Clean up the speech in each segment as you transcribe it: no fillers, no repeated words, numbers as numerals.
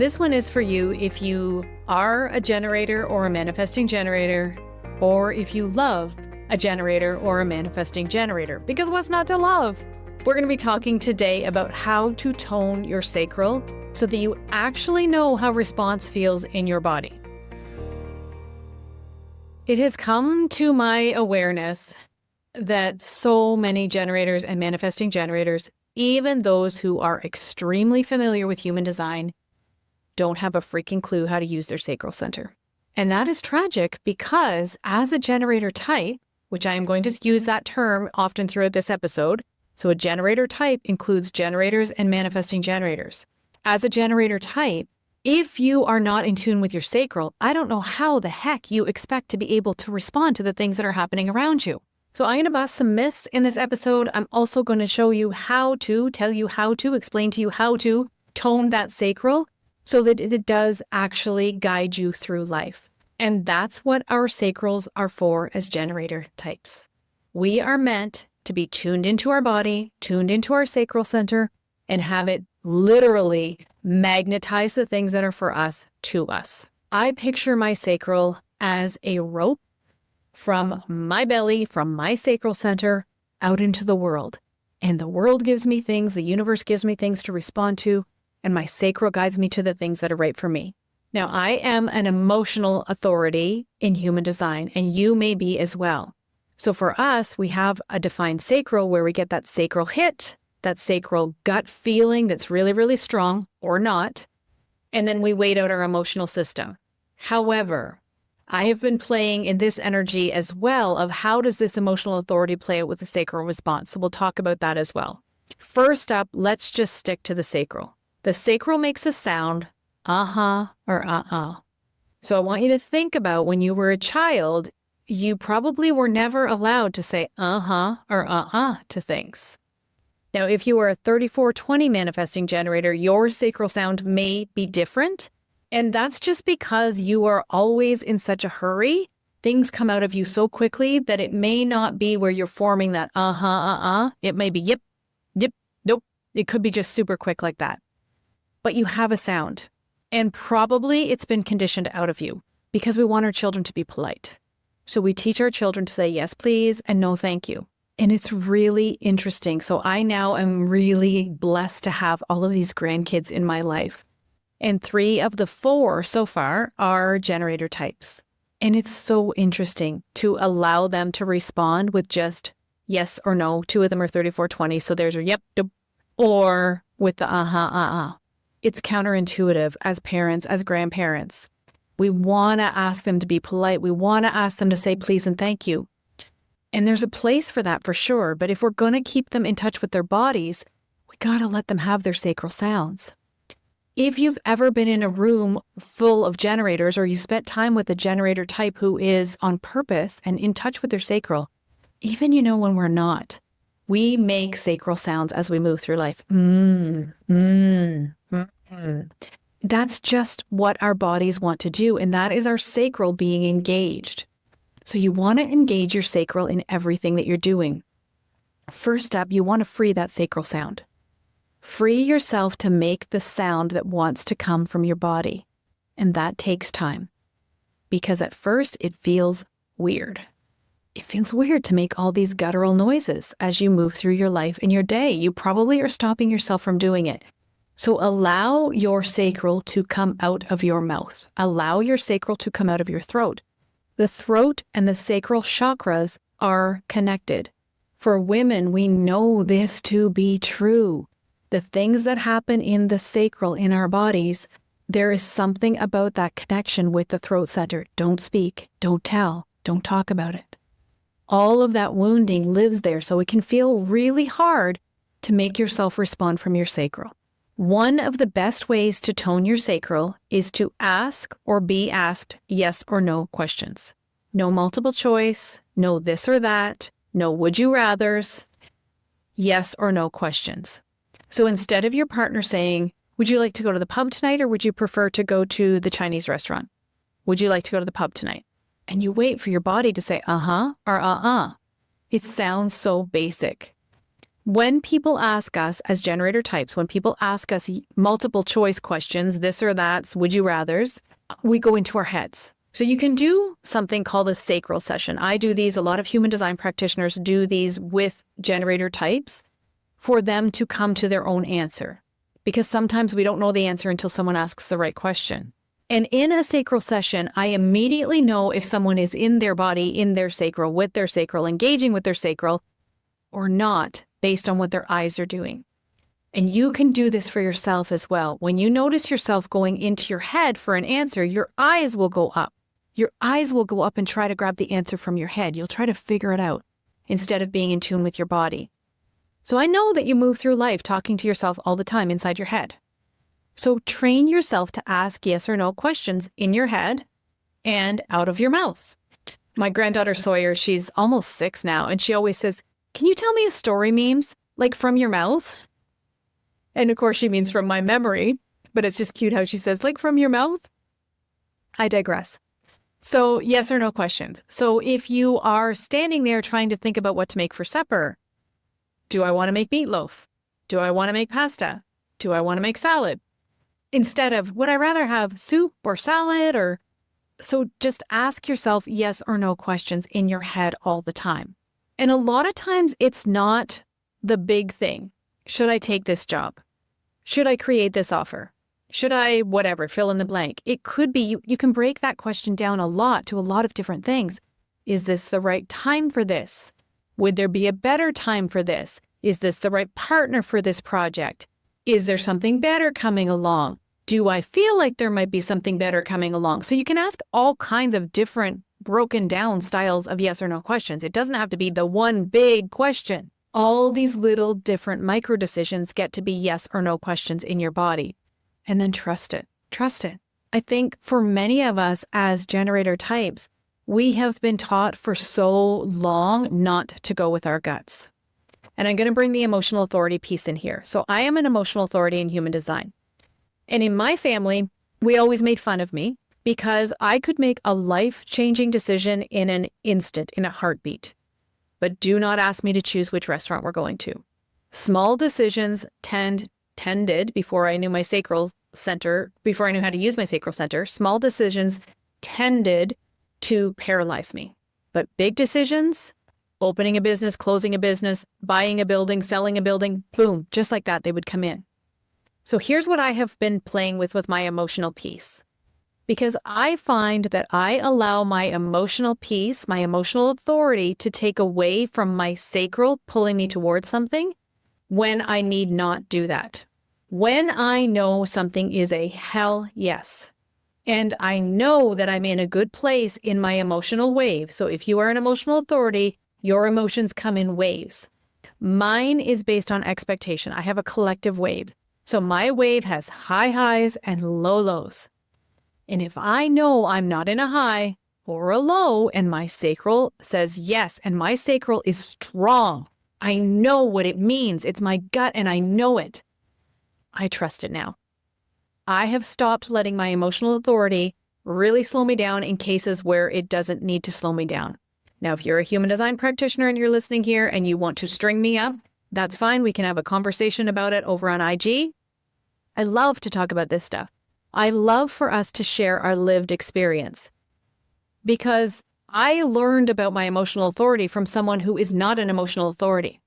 This one is for you if you are a generator or a manifesting generator, or if you love a generator or a manifesting generator, because what's not to love? We're going to be talking today about how to tone your sacral so that you actually know how response feels in your body. It has come to my awareness that so many generators and manifesting generators, even those who are extremely familiar with human design, don't have a freaking clue how to use their sacral center. And that is tragic because as a generator type, which I am going to use that term often throughout this episode, so a generator type includes generators and manifesting generators. As a generator type, if you are not in tune with your sacral, I don't know how the heck you expect to be able to respond to the things that are happening around you. So I'm going to bust some myths in this episode. I'm also going to show you how to, tell you how to, explain to you how to tone that sacral so that it does actually guide you through life. And that's what our sacrals are for as generator types. We are meant to be tuned into our body, tuned into our sacral center, and have it literally magnetize the things that are for us to us. I picture my sacral as a rope from my belly, from my sacral center, out into the world. And the world gives me things, the universe gives me things to respond to, and my sacral guides me to the things that are right for me. Now, I am an emotional authority in human design, and you may be as well. So for us, we have a defined sacral where we get that sacral hit, that sacral gut feeling that's really, really strong or not, and then we wait out our emotional system. However, I have been playing in this energy as well of how does this emotional authority play out with the sacral response. So we'll talk about that as well. First up, let's just stick to the sacral. The sacral makes a sound, uh-huh or uh-uh. So I want you to think about when you were a child, you probably were never allowed to say uh-huh or uh-uh to things. Now, if you are a 3420 manifesting generator, your sacral sound may be different. And that's just because you are always in such a hurry. Things come out of you so quickly that it may not be where you're forming that uh-huh, uh-uh. It may be yep, yep, nope. It could be just super quick like that. But you have a sound. And probably it's been conditioned out of you because we want our children to be polite. So we teach our children to say yes, please, and no, thank you. And it's really interesting. So I now am really blessed to have all of these grandkids in my life. And 3 of the 4 so far are generator types. And it's so interesting to allow them to respond with just yes or no. 2 of them are 3420. So there's a yep, yep, or with the uh-huh. It's counterintuitive as parents, as grandparents. We want to ask them to be polite. We want to ask them to say please and thank you. And there's a place for that for sure. But if we're going to keep them in touch with their bodies, we got to let them have their sacral sounds. If you've ever been in a room full of generators or you spent time with a generator type who is on purpose and in touch with their sacral, even when we're not, we make sacral sounds as we move through life. That's just what our bodies want to do, and that is our sacral being engaged. So you want to engage your sacral in everything that you're doing. First up, you want to free that sacral sound. Free yourself to make the sound that wants to come from your body. And that takes time. Because at first, it feels weird. It feels weird to make all these guttural noises as you move through your life and your day. You probably are stopping yourself from doing it. So allow your sacral to come out of your mouth. Allow your sacral to come out of your throat. The throat and the sacral chakras are connected. For women, we know this to be true. The things that happen in the sacral in our bodies, there is something about that connection with the throat center. Don't speak, don't tell, don't talk about it. All of that wounding lives there, so it can feel really hard to make yourself respond from your sacral. One of the best ways to tone your sacral is to ask or be asked yes or no questions. No multiple choice, no this or that, no would you rathers, yes or no questions. So instead of your partner saying, would you like to go to the pub tonight or would you prefer to go to the Chinese restaurant? Would you like to go to the pub tonight? And you wait for your body to say uh-huh or uh-uh. It sounds so basic. When people ask us as generator types, when people ask us multiple choice questions, this or that's, would you rathers, we go into our heads. So you can do something called a sacral session. I do these, a lot of human design practitioners do these with generator types for them to come to their own answer. Because sometimes we don't know the answer until someone asks the right question. And in a sacral session, I immediately know if someone is in their body, in their sacral, with their sacral, engaging with their sacral, or not, based on what their eyes are doing. And you can do this for yourself as well. When you notice yourself going into your head for an answer, your eyes will go up. Your eyes will go up and try to grab the answer from your head. You'll try to figure it out instead of being in tune with your body. So I know that you move through life talking to yourself all the time inside your head. So train yourself to ask yes or no questions in your head and out of your mouth. My granddaughter Sawyer, she's almost 6 now, and she always says, "Can you tell me a story, memes? Like from your mouth?" And of course she means from my memory, but it's just cute how she says, like from your mouth. I digress. So yes or no questions. So if you are standing there trying to think about what to make for supper, do I want to make meatloaf? Do I want to make pasta? Do I want to make salad? Instead of, would I rather have soup or salad? Or so just ask yourself yes or no questions in your head all the time. And a lot of times it's not the big thing. Should I take this job? Should I create this offer? Should I, whatever, fill in the blank? It could be, you can break that question down a lot to a lot of different things. Is this the right time for this? Would there be a better time for this? Is this the right partner for this project? Is there something better coming along? Do I feel like there might be something better coming along? So you can ask all kinds of different broken down styles of yes or no questions. It doesn't have to be the one big question. All these little different micro decisions get to be yes or no questions in your body. And then trust it. Trust it. I think for many of us as generator types, we have been taught for so long not to go with our guts. And I'm going to bring the emotional authority piece in here. So I am an emotional authority in human design. And in my family, we always made fun of me because I could make a life-changing decision in an instant, in a heartbeat. But do not ask me to choose which restaurant we're going to. Small decisions tended, before I knew my sacral center, before I knew how to use my sacral center, small decisions tended to paralyze me. But big decisions, opening a business, closing a business, buying a building, selling a building, boom, just like that, they would come in. So here's what I have been playing with my emotional piece. Because I find that I allow my emotional piece, my emotional authority to take away from my sacral, pulling me towards something when I need not do that. When I know something is a hell yes, and I know that I'm in a good place in my emotional wave. So if you are an emotional authority, your emotions come in waves. Mine is based on expectation. I have a collective wave. So my wave has high highs and low lows. And if I know I'm not in a high or a low and my sacral says yes, and my sacral is strong, I know what it means. It's my gut and I know it. I trust it now. I have stopped letting my emotional authority really slow me down in cases where it doesn't need to slow me down. Now, if you're a human design practitioner and you're listening here and you want to string me up, that's fine. We can have a conversation about it over on IG. I love to talk about this stuff. I love for us to share our lived experience because I learned about my emotional authority from someone who is not an emotional authority.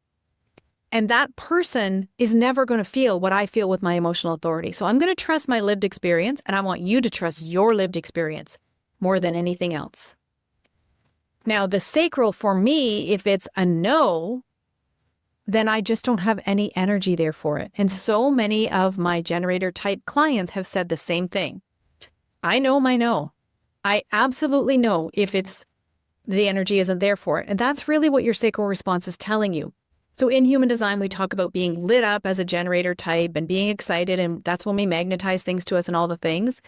And that person is never going to feel what I feel with my emotional authority. So I'm going to trust my lived experience, and I want you to trust your lived experience more than anything else. Now, the sacral for me, if it's a no, then I just don't have any energy there for it. And so many of my generator type clients have said the same thing. I know my no. I absolutely know if it's the energy isn't there for it. And that's really what your sacral response is telling you. So in human design, we talk about being lit up as a generator type and being excited. And that's when we magnetize things to us and all the things.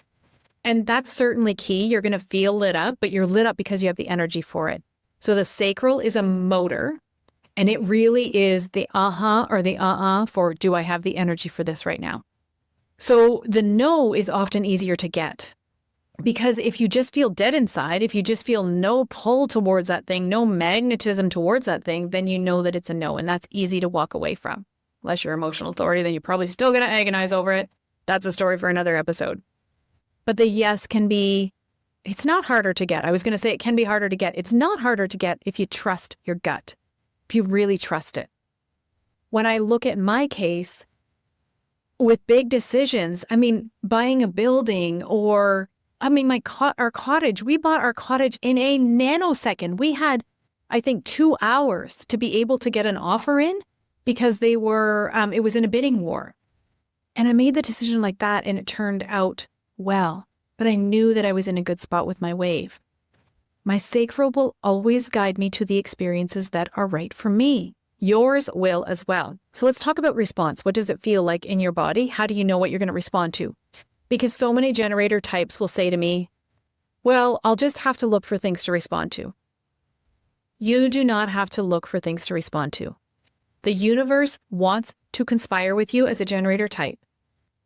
And that's certainly key. You're going to feel lit up, but you're lit up because you have the energy for it. So the sacral is a motor. And it really is the aha or the for, do I have the energy for this right now? So the no is often easier to get. Because if you just feel dead inside, if you just feel no pull towards that thing, no magnetism towards that thing, then you know that it's a no, and that's easy to walk away from. Unless you're emotional authority, then you're probably still going to agonize over it. That's a story for another episode. But the yes can be, it's not harder to get. I was going to say it can be harder to get. It's not harder to get if you trust your gut, if you really trust it. When I look at my case with big decisions, I mean, buying a building or our cottage, we bought our cottage in a nanosecond. We had, I think, 2 hours to be able to get an offer in because it was in a bidding war. And I made the decision like that and it turned out well, but I knew that I was in a good spot with my wave. My sacral will always guide me to the experiences that are right for me. Yours will as well. So let's talk about response. What does it feel like in your body? How do you know what you're going to respond to? Because so many generator types will say to me, well, I'll just have to look for things to respond to. You do not have to look for things to respond to. The universe wants to conspire with you as a generator type.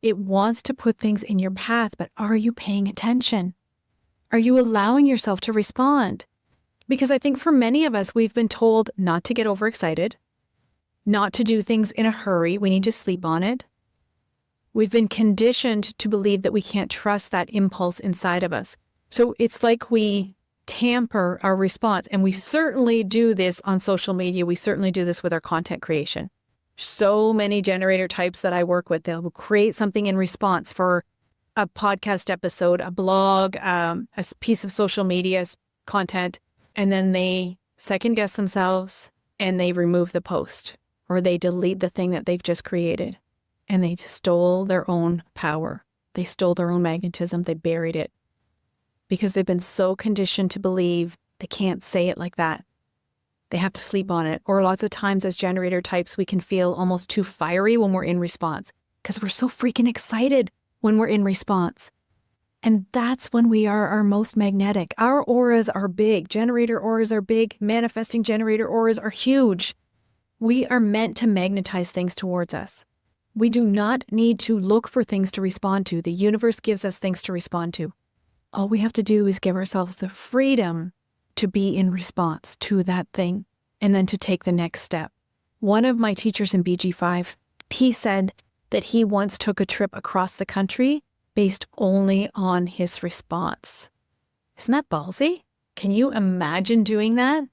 It wants to put things in your path, but are you paying attention? Are you allowing yourself to respond? Because I think for many of us, we've been told not to get overexcited, not to do things in a hurry. We need to sleep on it. We've been conditioned to believe that we can't trust that impulse inside of us. So it's like we tamper our response. And we certainly do this on social media. We certainly do this with our content creation. So many generator types that I work with, they'll create something in response for a podcast episode, a blog, a piece of social media content, and then they second guess themselves and they remove the post or they delete the thing that they've just created. And they stole their own power. They stole their own magnetism. They buried it because they've been so conditioned to believe they can't say it like that. They have to sleep on it. Or lots of times as generator types, we can feel almost too fiery when we're in response because we're so freaking excited when we're in response. And that's when we are our most magnetic. Our auras are big. Generator auras are big. Manifesting generator auras are huge. We are meant to magnetize things towards us. We do not need to look for things to respond to. The universe gives us things to respond to. All we have to do is give ourselves the freedom to be in response to that thing and then to take the next step. One of my teachers in BG5, he said that he once took a trip across the country based only on his response. Isn't that ballsy? Can you imagine doing that?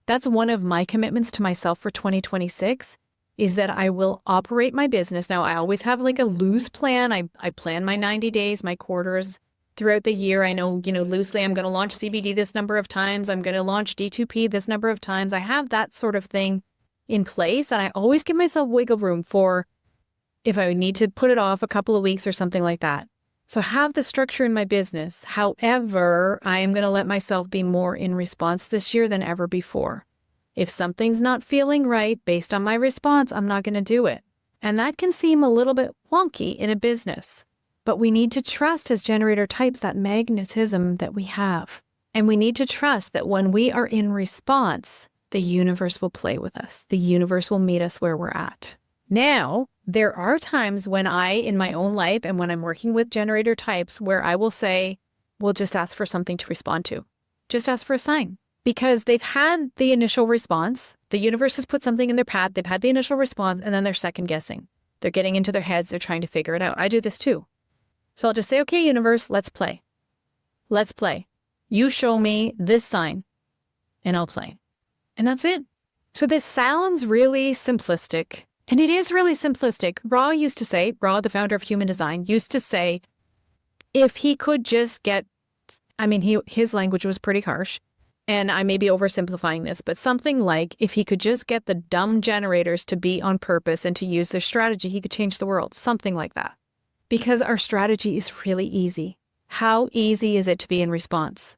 That's one of my commitments to myself for 2026. Is that I will operate my business. Now, I always have like a loose plan. I plan my 90 days, my quarters throughout the year. I know, loosely I'm going to launch CBD this number of times. I'm going to launch D2P this number of times. I have that sort of thing in place. And I always give myself wiggle room for if I need to put it off a couple of weeks or something like that. So I have the structure in my business. However, I am going to let myself be more in response this year than ever before. If something's not feeling right based on my response, I'm not going to do it. And that can seem a little bit wonky in a business. But we need to trust as generator types that magnetism that we have. And we need to trust that when we are in response, the universe will play with us. The universe will meet us where we're at. Now, there are times when in my own life and when I'm working with generator types, where I will say, we'll just ask for something to respond to. Just ask for a sign. Because they've had the initial response, the universe has put something in their path, they've had the initial response, and then they're second guessing. They're getting into their heads, they're trying to figure it out. I do this too. So I'll just say, okay, universe, let's play. Let's play. You show me this sign, and I'll play. And that's it. So this sounds really simplistic, and it is really simplistic. Ra, the founder of Human Design, used to say, if he could just get, his language was pretty harsh. And I may be oversimplifying this, but something like if he could just get the dumb generators to be on purpose and to use their strategy, he could change the world. Something like that. Because our strategy is really easy. How easy is it to be in response?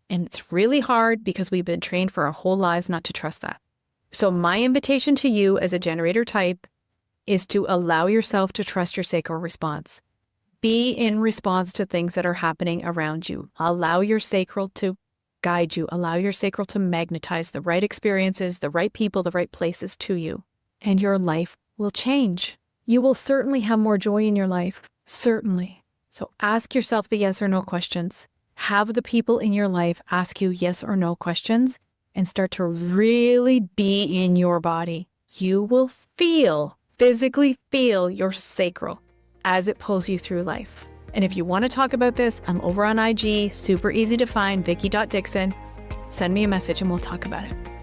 And it's really hard because we've been trained for our whole lives not to trust that. So my invitation to you as a generator type is to allow yourself to trust your sacral response. Be in response to things that are happening around you. Allow your sacral to guide you. Allow your sacral to magnetize the right experiences, the right people, the right places to you. And your life will change. You will certainly have more joy in your life. Certainly. So ask yourself the yes or no questions. Have the people in your life ask you yes or no questions and start to really be in your body. You will physically feel your sacral as it pulls you through life. And if you want to talk about this, I'm over on IG, super easy to find, Vickie.Dickson. Send me a message and we'll talk about it.